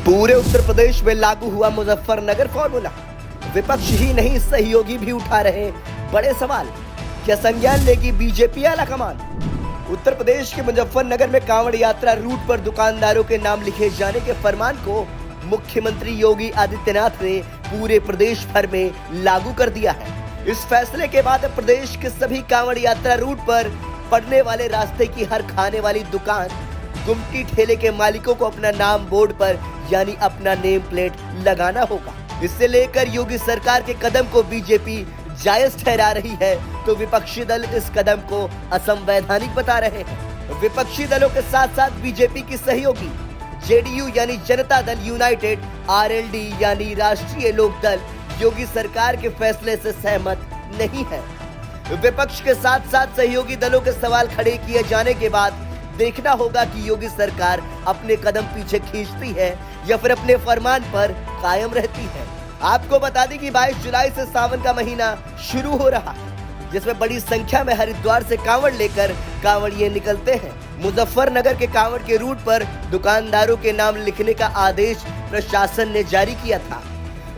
पूरे उत्तर प्रदेश में लागू हुआ मुजफ्फरनगर फॉर्मूला। विपक्ष ही नहीं, सहयोगी भी उठा रहे बड़े सवाल। क्या संज्ञान लेगी बीजेपी आला कमान? उत्तर प्रदेश के मुजफ्फरनगर में कांवड़ यात्रा रूट पर दुकानदारों के नाम लिखे जाने के फरमान को मुख्यमंत्री योगी आदित्यनाथ ने पूरे प्रदेश भर में लागू कर दिया है। इस फैसले के बाद प्रदेश के सभी कांवड़ यात्रा रूट पर पड़ने वाले रास्ते की हर खाने वाली दुकान, गुमटी ठेले के मालिकों को अपना नाम बोर्ड पर यानी अपना नेम प्लेट लगाना होगा। इससे लेकर योगी सरकार के कदम को बीजेपी जायज ठहरा रही है, तो विपक्षी दल इस कदम को असंवैधानिक बता रहे हैं। विपक्षी दलों के साथ साथ बीजेपी की सहयोगी जेडीयू यानी जनता दल यूनाइटेड, आरएलडी यानी राष्ट्रीय लोक दल योगी सरकार के फैसले से सहमत नहीं है। विपक्ष के साथ साथ सहयोगी दलों के सवाल खड़े किए जाने के बाद देखना होगा कि योगी सरकार अपने कदम पीछे खींचती है या फिर अपने फरमान पर कायम रहती है। आपको बता दें कि 22 जुलाई से सावन का महीना शुरू हो रहा है, जिसमें बड़ी संख्या में हरिद्वार से कांवड़ लेकर कांवड़िए निकलते हैं। मुजफ्फरनगर के कांवड़ के रूट पर दुकानदारों के नाम लिखने का आदेश प्रशासन ने जारी किया था।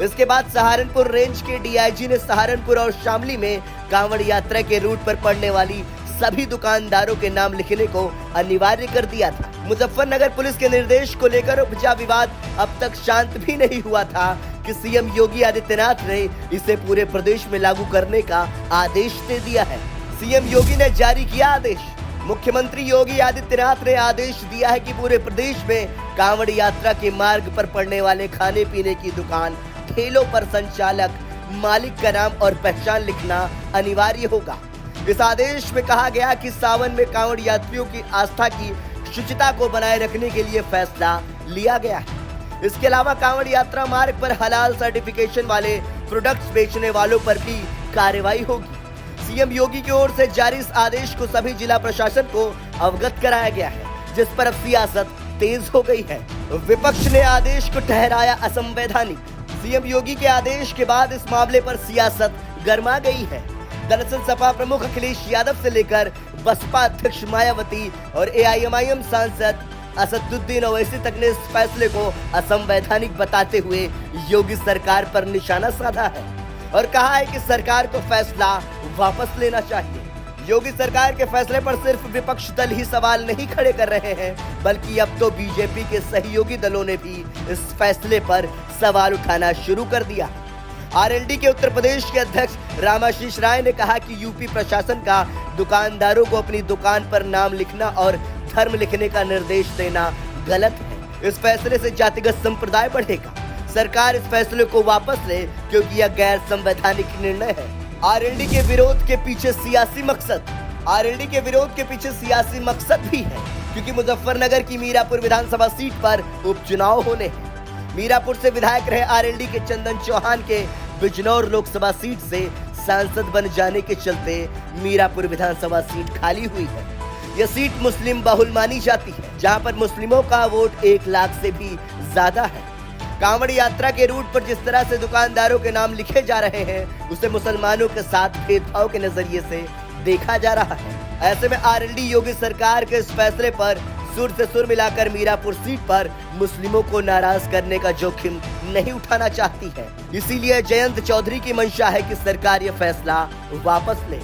इसके बाद सहारनपुर रेंज के डीआईजी ने सहारनपुर और शामली में कांवड़ यात्रा के रूट पर पड़ने वाली सभी दुकानदारों के नाम लिखने को अनिवार्य कर दिया था। मुजफ्फरनगर पुलिस के निर्देश को लेकर उपजा विवाद अब तक शांत भी नहीं हुआ था कि सीएम योगी आदित्यनाथ ने इसे पूरे प्रदेश में लागू करने का आदेश दे दिया है। सीएम योगी ने जारी किया आदेश। मुख्यमंत्री योगी आदित्यनाथ ने आदेश दिया है कि पूरे प्रदेश में कांवड़ यात्रा के मार्ग पर पड़ने वाले खाने पीने की दुकान, ठेलों पर संचालक, मालिक का नाम और पहचान लिखना अनिवार्य होगा। इस आदेश में कहा गया कि सावन में कांवड़ यात्रियों की आस्था की शुचिता को बनाए रखने के लिए फैसला लिया गया है। इसके अलावा कांवड़ यात्रा मार्ग पर हलाल सर्टिफिकेशन वाले प्रोडक्ट्स बेचने वालों पर भी कार्रवाई होगी। सीएम योगी की ओर से जारी इस आदेश को सभी जिला प्रशासन को अवगत कराया गया है, जिस पर अब सियासत तेज हो गई है। विपक्ष ने आदेश को ठहराया असंवैधानिक। सीएम योगी के आदेश के बाद इस मामले पर सियासत गर्मा गई है। दरअसल सपा प्रमुख अखिलेश यादव से लेकर बसपा अध्यक्ष मायावती और एआईएमआईएम सांसद असदुद्दीन ओवैसी तक ने इस फैसले को असंवैधानिक बताते हुए योगी सरकार पर निशाना साधा है और कहा है कि सरकार को फैसला वापस लेना चाहिए। योगी सरकार के फैसले पर सिर्फ विपक्ष दल ही सवाल नहीं खड़े कर रहे हैं, बल्कि अब तो बीजेपी के सहयोगी दलों ने भी इस फैसले पर सवाल उठाना शुरू कर दिया है। आरएलडी के उत्तर प्रदेश के अध्यक्ष रामाशीष राय ने कहा कि यूपी प्रशासन का दुकानदारों को अपनी दुकान पर नाम लिखना और धर्म लिखने का निर्देश देना गलत है। इस फैसले से जातिगत संप्रदाय बढ़ेगा। सरकार इस फैसले को वापस ले, क्योंकि यह गैर संवैधानिक निर्णय है। आरएलडी के विरोध के पीछे सियासी मकसद भी है, क्योंकि मुजफ्फरनगर की मीरापुर विधानसभा सीट पर उपचुनाव होने हैं। मीरापुर से विधायक रहे आरएलडी के चंदन चौहान के बिजनौर लोकसभा सीट से सांसद बन जाने के चलते मीरापुर विधानसभा सीट खाली हुई है। यह सीट मुस्लिम बहुल मानी जाती है, जहां पर मुस्लिमों का वोट 1 लाख से भी ज्यादा है। कांवड़ यात्रा के रूट पर जिस तरह से दुकानदारों के नाम लिखे जा रहे हैं, उसे मुसलमानों के साथ भेदभाव के नजरिए से देखा जा रहा है। ऐसे में आरएलडी योगी सरकार के इस फैसले पर सुर से सुर मिलाकर मीरापुर सीट पर मुस्लिमों को नाराज करने का जोखिम नहीं उठाना चाहती है। इसीलिए जयंत चौधरी की मंशा है कि सरकार यह फैसला वापस ले।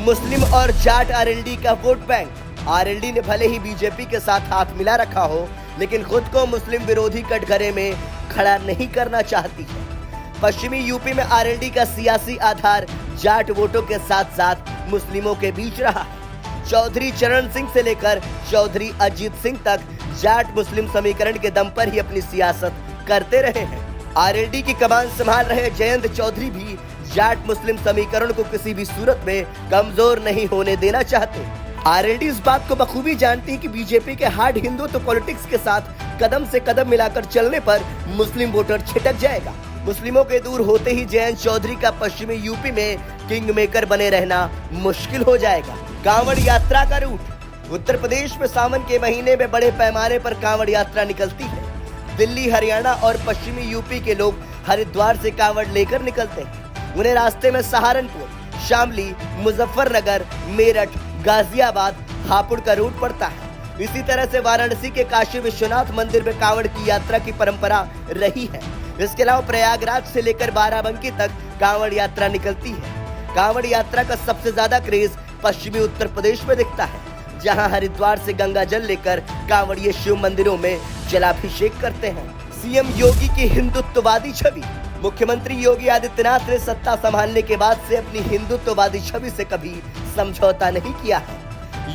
मुस्लिम और जाट आरएलडी का वोट बैंक। आरएलडी ने भले ही बीजेपी के साथ हाथ मिला रखा हो, लेकिन खुद को मुस्लिम विरोधी कटघरे में खड़ा नहीं करना चाहती है। पश्चिमी यूपी में आरएलडी का सियासी आधार जाट वोटों के साथ साथ मुस्लिमों के बीच रहा है। चौधरी चरण सिंह से लेकर चौधरी अजीत सिंह तक जाट मुस्लिम समीकरण के दम पर ही अपनी सियासत करते रहे हैं। आरएलडी की कमान संभाल रहे जयंत चौधरी भी जाट मुस्लिम समीकरण को किसी भी सूरत में कमजोर नहीं होने देना चाहते। आरएलडी इस बात को बखूबी जानती है कि बीजेपी के हार्ड हिंदुत्व पॉलिटिक्स के साथ कदम से कदम मिलाकर चलने पर मुस्लिम वोटर छिटक जाएगा। मुस्लिमों के दूर होते ही जयंत चौधरी का पश्चिमी यूपी में किंग मेकर बने रहना मुश्किल हो जाएगा। कांवड़ यात्रा का रूट। उत्तर प्रदेश में सावन के महीने में बड़े पैमाने पर कांवड़ यात्रा निकलती है। दिल्ली, हरियाणा और पश्चिमी यूपी के लोग हरिद्वार से कांवड़ लेकर निकलते हैं। उन्हें रास्ते में सहारनपुर, शामली, मुजफ्फरनगर, मेरठ, गाजियाबाद, हापुड़ का रूट पड़ता है। इसी तरह से वाराणसी के काशी विश्वनाथ मंदिर में कांवड़ की यात्रा की परंपरा रही है। इसके अलावा प्रयागराज से लेकर बाराबंकी तक कांवड़ यात्रा निकलती है। कांवड़ यात्रा का सबसे ज्यादा क्रेज पश्चिमी उत्तर प्रदेश में दिखता है, जहां हरिद्वार से गंगा जल लेकर कांवड़िए शिव मंदिरों में जलाभिषेक करते हैं। सीएम योगी की हिंदुत्ववादी छवि। मुख्यमंत्री योगी आदित्यनाथ ने सत्ता संभालने के बाद से अपनी हिंदुत्ववादी छवि से कभी समझौता नहीं किया है।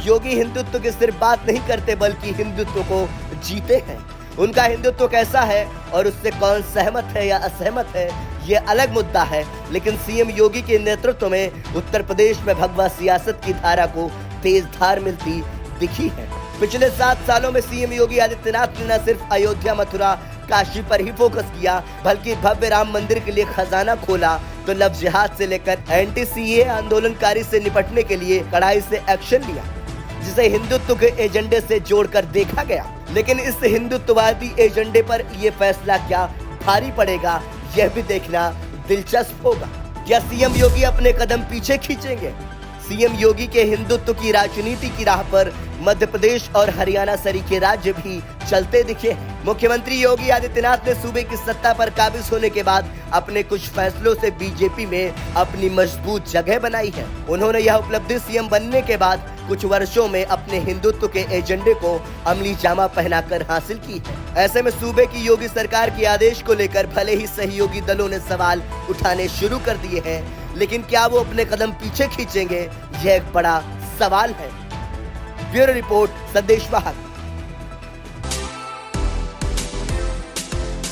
योगी हिंदुत्व की सिर्फ बात नहीं करते बल्कि हिंदुत्व को जीते हैं। उनका हिंदुत्व कैसा है और उससे कौन सहमत है या असहमत है, ये अलग मुद्दा है, लेकिन सीएम योगी के नेतृत्व में उत्तर प्रदेश में भगवा सियासत की धारा को तेज धार मिलती दिखी है। पिछले 7 सालों में सीएम योगी आदित्यनाथ ने न सिर्फ अयोध्या, मथुरा, काशी पर ही फोकस किया, बल्कि भव्य राम मंदिर के लिए खजाना खोला तो लव जिहाद से लेकर एंटी सीए आंदोलनकारी से निपटने के लिए कड़ाई से एक्शन लिया, जिसे हिंदुत्व के एजेंडे से जोड़कर देखा गया। लेकिन इस हिंदुत्ववादी एजेंडे पर यह फैसला क्या भारी पड़ेगा, यह भी देखना दिलचस्प होगा। क्या सीएम योगी अपने कदम पीछे खींचेंगे? सीएम योगी के हिंदुत्व की राजनीति की राह पर मध्य प्रदेश और हरियाणा सरीखे राज्य भी चलते दिखे हैं। मुख्यमंत्री योगी आदित्यनाथ ने सूबे की सत्ता पर काबिज होने के बाद अपने कुछ फैसलों से बीजेपी में अपनी मजबूत जगह बनाई है। उन्होंने यह उपलब्धि सीएम बनने के बाद कुछ वर्षों में अपने हिंदुत्व के एजेंडे को अमली जामा पहनाकर हासिल की है। ऐसे में सूबे की योगी सरकार के आदेश को लेकर भले ही सहयोगी दलों ने सवाल उठाने शुरू कर दिए हैं, लेकिन क्या वो अपने कदम पीछे खींचेंगे, यह एक बड़ा सवाल है। ब्यूरो रिपोर्ट, संदेश वाहक।